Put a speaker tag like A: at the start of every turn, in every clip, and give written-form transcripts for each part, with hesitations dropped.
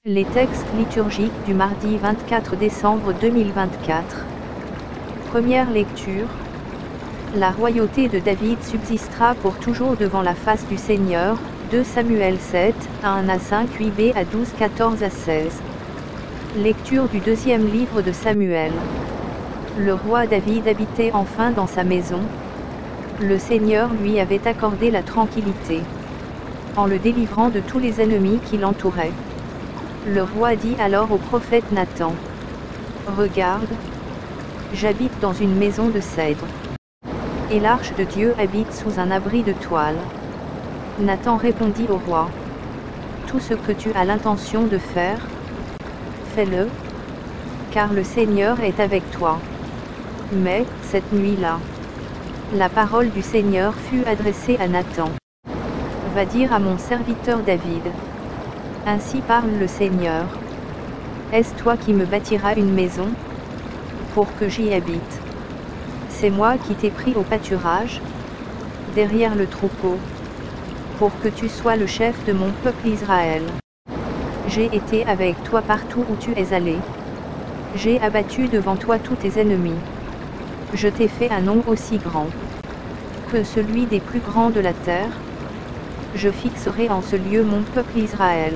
A: Les textes liturgiques du mardi 24 décembre 2024. Première lecture. La royauté de David subsistera pour toujours devant la face du Seigneur. 2 Samuel 7, 1 à 5 8b à 12 14 à 16. Lecture du deuxième livre de Samuel. Le roi David habitait enfin dans sa maison. Le Seigneur lui avait accordé la tranquillité, en le délivrant de tous les ennemis qui l'entouraient. Le roi dit alors au prophète Nathan: Regarde, j'habite dans une maison de cèdre, et l'arche de Dieu habite sous un abri de toile. Nathan répondit au roi: Tout ce que tu as l'intention de faire, fais-le, car le Seigneur est avec toi. Mais, cette nuit-là, la parole du Seigneur fut adressée à Nathan. Va dire à mon serviteur David: Ainsi parle le Seigneur. Est-ce toi qui me bâtiras une maison, pour que j'y habite? C'est moi qui t'ai pris au pâturage, derrière le troupeau, pour que tu sois le chef de mon peuple Israël. J'ai été avec toi partout où tu es allé. J'ai abattu devant toi tous tes ennemis. Je t'ai fait un nom aussi grand que celui des plus grands de la terre. Je fixerai en ce lieu mon peuple Israël.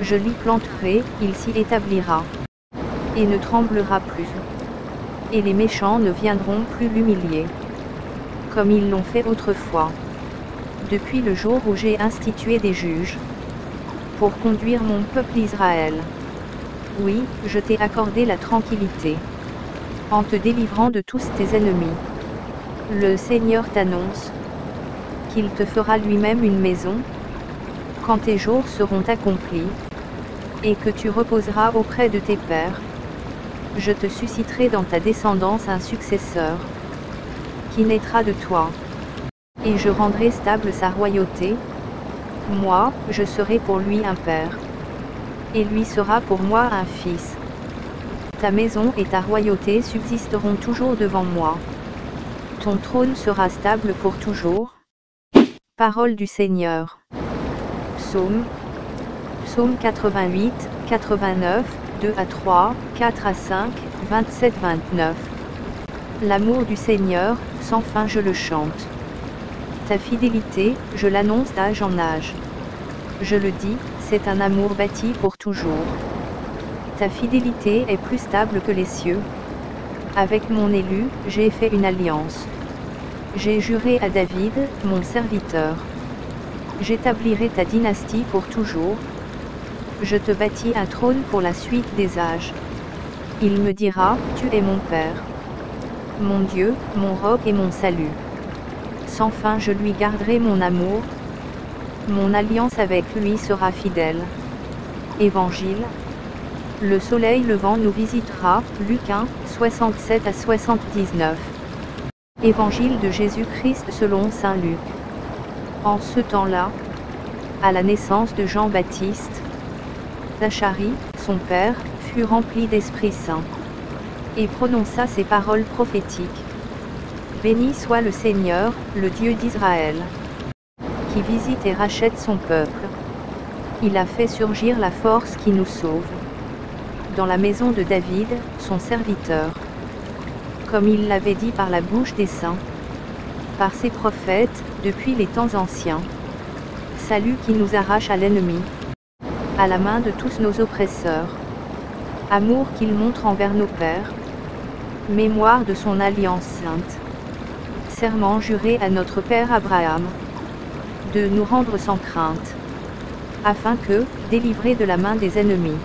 A: Je l'y planterai, il s'y établira, et ne tremblera plus. Et les méchants ne viendront plus l'humilier, comme ils l'ont fait autrefois, depuis le jour où j'ai institué des juges, pour conduire mon peuple Israël. Oui, je t'ai accordé la tranquillité, en te délivrant de tous tes ennemis. Le Seigneur t'annonce qu'il te fera lui-même une maison, quand tes jours seront accomplis, et que tu reposeras auprès de tes pères. Je te susciterai dans ta descendance un successeur, qui naîtra de toi, et je rendrai stable sa royauté. Moi, je serai pour lui un père, et lui sera pour moi un fils. Ta maison et ta royauté subsisteront toujours devant moi. Ton trône sera stable pour toujours. Parole du Seigneur. Psaume 88, 89, 2 à 3, 4 à 5, 27-29. L'amour du Seigneur, sans fin je le chante. Ta fidélité, je l'annonce d'âge en âge. Je le dis, c'est un amour bâti pour toujours. Ta fidélité est plus stable que les cieux. Avec mon élu, j'ai fait une alliance. J'ai juré à David, mon serviteur. J'établirai ta dynastie pour toujours. Je te bâtis un trône pour la suite des âges. Il me dira, tu es mon Père, mon Dieu, mon roc et mon salut. Sans fin je lui garderai mon amour. Mon alliance avec lui sera fidèle. Évangile. Le soleil levant nous visitera. Luc 1, 67 à 79. Évangile de Jésus-Christ selon saint Luc. En ce temps-là, à la naissance de Jean-Baptiste, Zacharie, son père, fut rempli d'Esprit Saint, et prononça ces paroles prophétiques. Béni soit le Seigneur, le Dieu d'Israël, qui visite et rachète son peuple. Il a fait surgir la force qui nous sauve, dans la maison de David, son serviteur, comme il l'avait dit par la bouche des saints, par ses prophètes, depuis les temps anciens. Salut qui nous arrache à l'ennemi, à la main de tous nos oppresseurs. Amour qu'il montre envers nos pères. Mémoire de son alliance sainte. Serment juré à notre père Abraham, de nous rendre sans crainte, afin que, délivrés de la main des ennemis,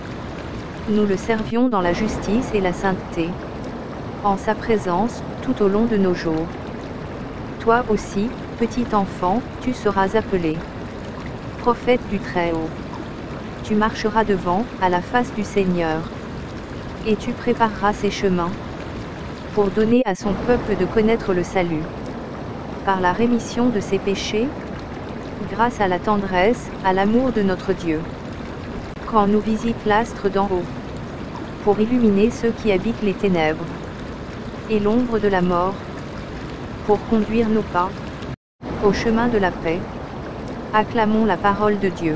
A: nous le servions dans la justice et la sainteté, en sa présence, tout au long de nos jours. Toi aussi, petit enfant, tu seras appelé prophète du Très-Haut. Tu marcheras devant, à la face du Seigneur, et tu prépareras ses chemins, pour donner à son peuple de connaître le salut, par la rémission de ses péchés, grâce à la tendresse, à l'amour de notre Dieu. Quand nous visite l'astre d'en haut, pour illuminer ceux qui habitent les ténèbres, et l'ombre de la mort, pour conduire nos pas au chemin de la paix. Acclamons la parole de Dieu.